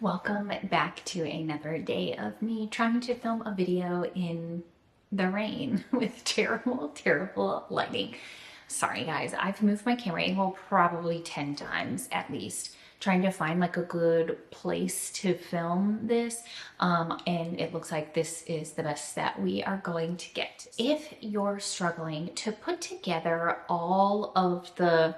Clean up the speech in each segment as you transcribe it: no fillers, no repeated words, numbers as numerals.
Welcome back to another day of me trying to film a video in the rain with terrible, terrible lighting. Sorry guys, I've moved my camera angle probably 10 times at least, trying to find like a good place to film this. And it looks like this is the best that we are going to get. If you're struggling to put together all of the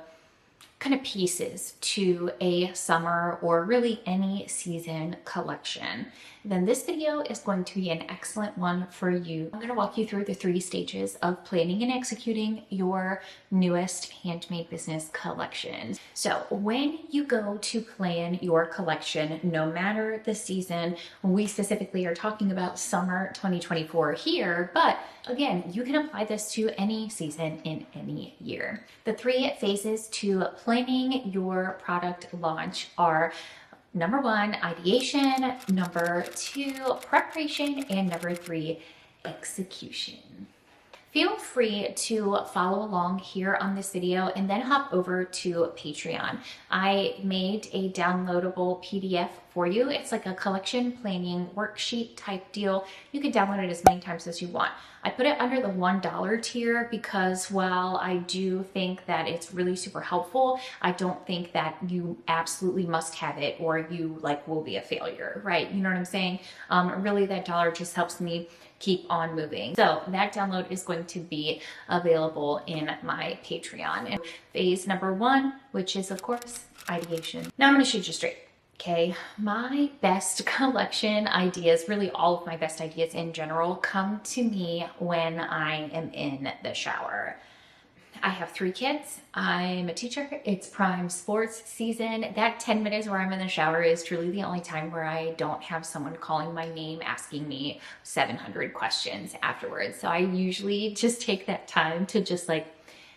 kind of pieces to a summer or really any season collection, then this video is going to be an excellent one for you. I'm going to walk you through the 3 stages of planning and executing your newest handmade business collection. So when you go to plan your collection, no matter the season, we specifically are talking about summer 2024 here, but again, you can apply this to any season in any year. The 3 phases to planning your product launch are: number 1, ideation; number 2, preparation; and number 3, execution. Feel free to follow along here on this video and then hop over to Patreon. I made a downloadable PDF for you. It's like a collection planning worksheet type deal. You can download it as many times as you want. I put it under the $1 tier because while I do think that it's really super helpful, I don't think that you absolutely must have it or you will be a failure, right? You know what I'm saying? Really that dollar just helps me keep on moving. So that download is going to be available in my Patreon. And phase number 1, which is of course ideation. Now I'm going to shoot you straight. Okay, my best collection ideas, really all of my best ideas in general, come to me when I am in the shower. I have 3 kids. I'm a teacher. It's prime sports season. That 10 minutes where I'm in the shower is truly the only time where I don't have someone calling my name, asking me 700 questions afterwards. So I usually just take that time to just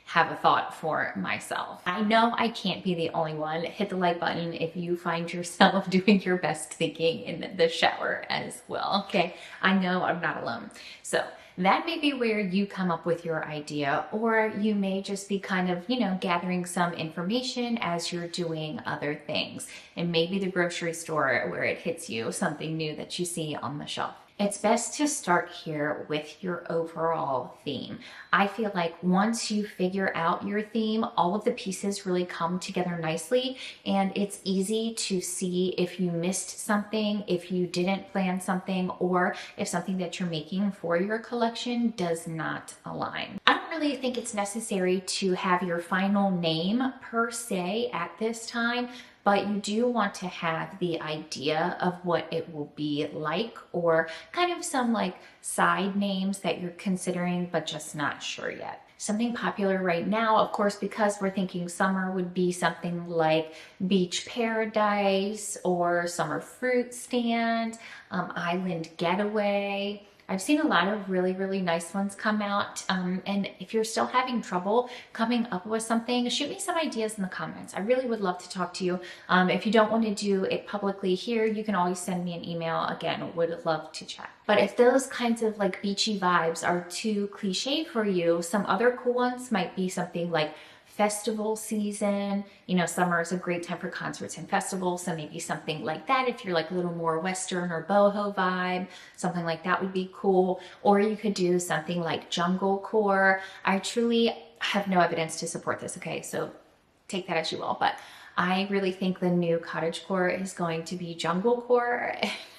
have a thought for myself. I know I can't be the only one. Hit the like button if you find yourself doing your best thinking in the shower as well. Okay, I know I'm not alone. So that may be where you come up with your idea, or you may just be kind of, gathering some information as you're doing other things. And maybe the grocery store where it hits you, something new that you see on the shelf. It's best to start here with your overall theme. I feel like once you figure out your theme, all of the pieces really come together nicely, and it's easy to see if you missed something, if you didn't plan something, or if something that you're making for your collection does not align. I don't really think it's necessary to have your final name per se at this time, but you do want to have the idea of what it will be like, or kind of some side names that you're considering but just not sure yet. Something popular right now, of course, because we're thinking summer, would be something like beach paradise or summer fruit stand, island getaway. I've seen a lot of really, really nice ones come out. And if you're still having trouble coming up with something, shoot me some ideas in the comments. I really would love to talk to you. If you don't want to do it publicly here, you can always send me an email. Again, would love to chat. But if those kinds of beachy vibes are too cliche for you, some other cool ones might be something like festival season. Summer is a great time for concerts and festivals, so maybe something like that. If you're a little more Western or boho vibe, something like that would be cool. Or you could do something like jungle core. I truly have no evidence to support this, okay? So take that as you will, but I really think the new cottagecore is going to be jungle core.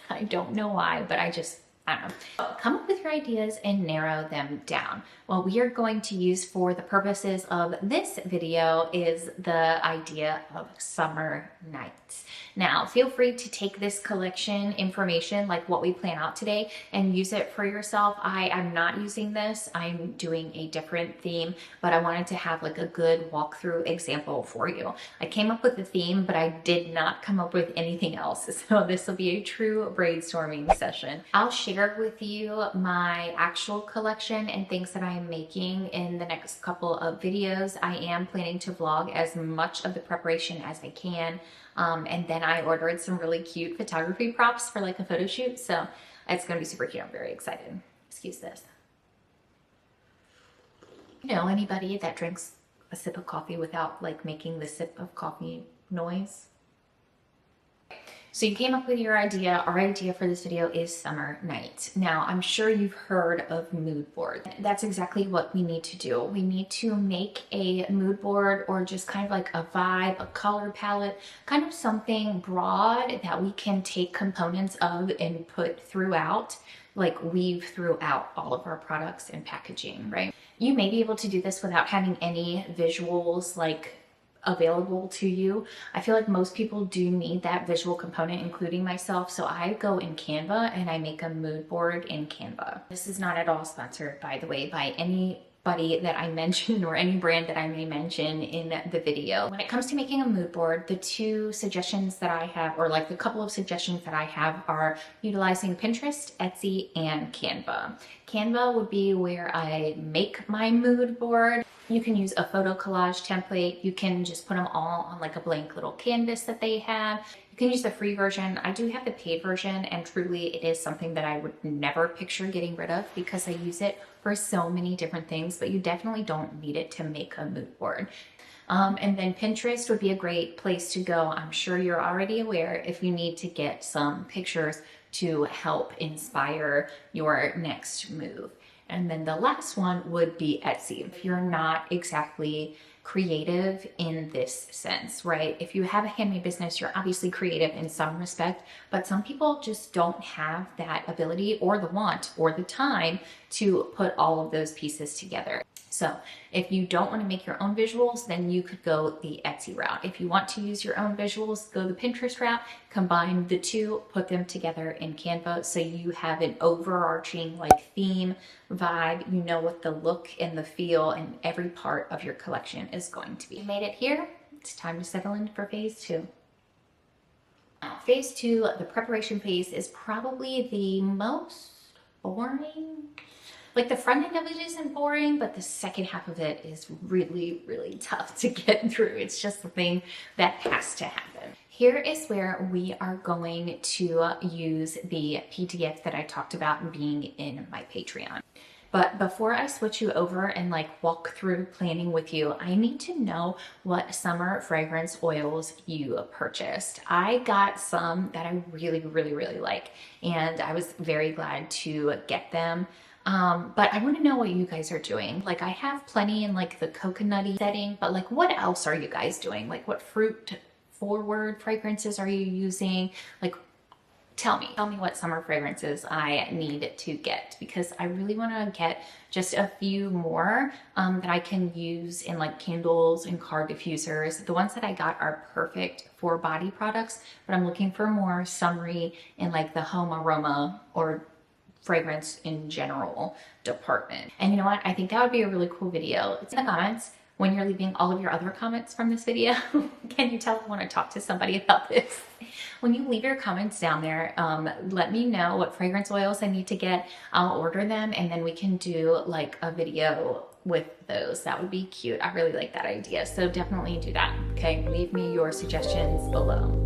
I don't know why, but I don't know. So come up with your ideas and narrow them down. What we are going to use for the purposes of this video is the idea of summer nights. Now, feel free to take this collection information, like what we plan out today, and use it for yourself. I am not using this. I'm doing a different theme, but I wanted to have a good walkthrough example for you. I came up with the theme, but I did not come up with anything else. So this will be a true brainstorming session. I'll share with you my actual collection and things that I'm making in the next couple of videos. I am planning to vlog as much of the preparation as I can. And then I ordered some really cute photography props for a photo shoot. So it's going to be super cute. I'm very excited. Excuse this. Anybody that drinks a sip of coffee without making the sip of coffee noise? So you came up with your idea. Our idea for this video is summer night. Now, I'm sure you've heard of mood board. That's exactly what we need to do. We need to make a mood board, or just kind of like a vibe, a color palette, kind of something broad that we can take components of and put throughout, like weave throughout all of our products and packaging, right? You may be able to do this without having any visuals like available to you. I feel like most people do need that visual component, including myself. So I go in Canva and I make a mood board in Canva. This is not at all sponsored, by the way, by anybody that I mention or any brand that I may mention in the video. When it comes to making a mood board, the two suggestions that I have, or like the couple of suggestions that I have, are utilizing Pinterest, Etsy, and Canva. Canva would be where I make my mood board. You can use a photo collage template. You can just put them all on like a blank little canvas that they have. You can use the free version. I do have the paid version, and truly it is something that I would never picture getting rid of because I use it for so many different things, but you definitely don't need it to make a mood board. And then Pinterest would be a great place to go. I'm sure you're already aware if you need to get some pictures to help inspire your next move. And then the last one would be Etsy. If you're not exactly creative in this sense, right? If you have a handmade business, you're obviously creative in some respect, but some people just don't have that ability or the want or the time to put all of those pieces together. So if you don't want to make your own visuals, then you could go the Etsy route. If you want to use your own visuals, go the Pinterest route, combine the two, put them together in Canva so you have an overarching like theme, vibe. You know what the look and the feel and every part of your collection is going to be. You made it here. It's time to settle in for phase two. Now, phase two, the preparation phase, is probably the most boring. Like the front end of it isn't boring, but the second half of it is really, really tough to get through. It's just the thing that has to happen. Here is where we are going to use the PDF that I talked about being in my Patreon. But before I switch you over and like walk through planning with you, I need to know what summer fragrance oils you purchased. I got some that I really, really, really like, and I was very glad to get them. But I want to know what you guys are doing. Like I have plenty in like the coconutty setting, but like what else are you guys doing? Like what fruit forward fragrances are you using? Like tell me what summer fragrances I need to get, because I really want to get just a few more that I can use in like candles and car diffusers. The ones that I got are perfect for body products, but I'm looking for more summery in like the home aroma or fragrance in general department. And you know what? I think that would be a really cool video. It's in the comments when you're leaving all of your other comments from this video. Can you tell I want to talk to somebody about this? When you leave your comments down there, let me know what fragrance oils I need to get. I'll order them and then we can do like a video with those. That would be cute. I really like that idea. So definitely do that. Okay, leave me your suggestions below.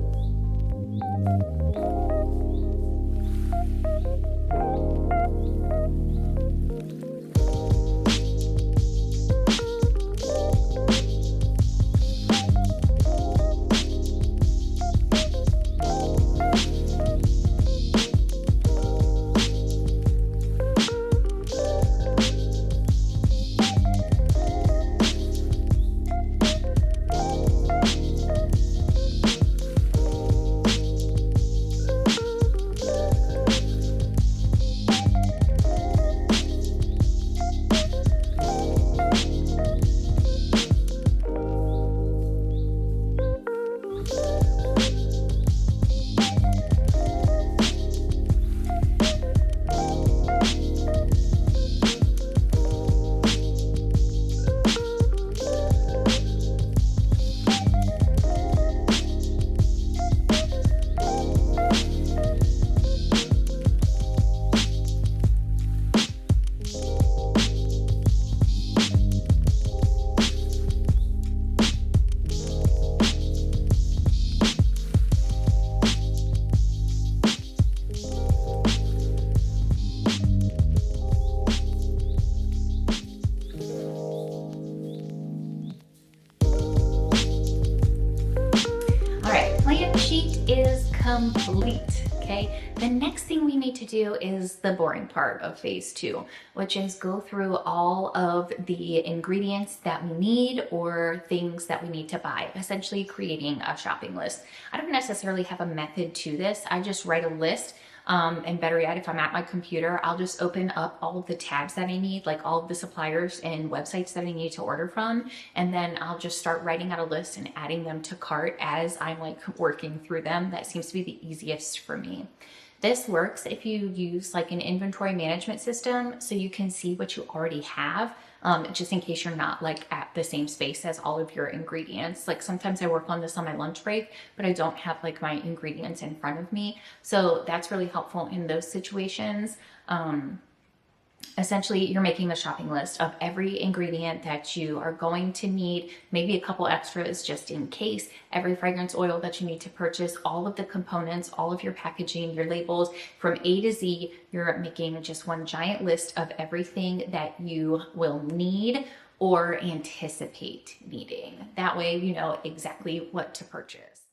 complete. Okay, the next thing we need to do is the boring part of phase two, which is go through all of the ingredients that we need or things that we need to buy, essentially creating a shopping list. I don't necessarily have a method to this. I just write a list. And better yet, if I'm at my computer, I'll just open up all of the tabs that I need, like all of the suppliers and websites that I need to order from. And then I'll just start writing out a list and adding them to cart as I'm like working through them. That seems to be the easiest for me. This works if you use like an inventory management system so you can see what you already have, just in case you're not like at the same space as all of your ingredients. Like sometimes I work on this on my lunch break, but I don't have like my ingredients in front of me. So that's really helpful in those situations. Essentially, you're making a shopping list of every ingredient that you are going to need, maybe a couple extras just in case, every fragrance oil that you need to purchase, all of the components, all of your packaging, your labels, from A to Z. You're making just one giant list of everything that you will need or anticipate needing. That way, you know exactly what to purchase.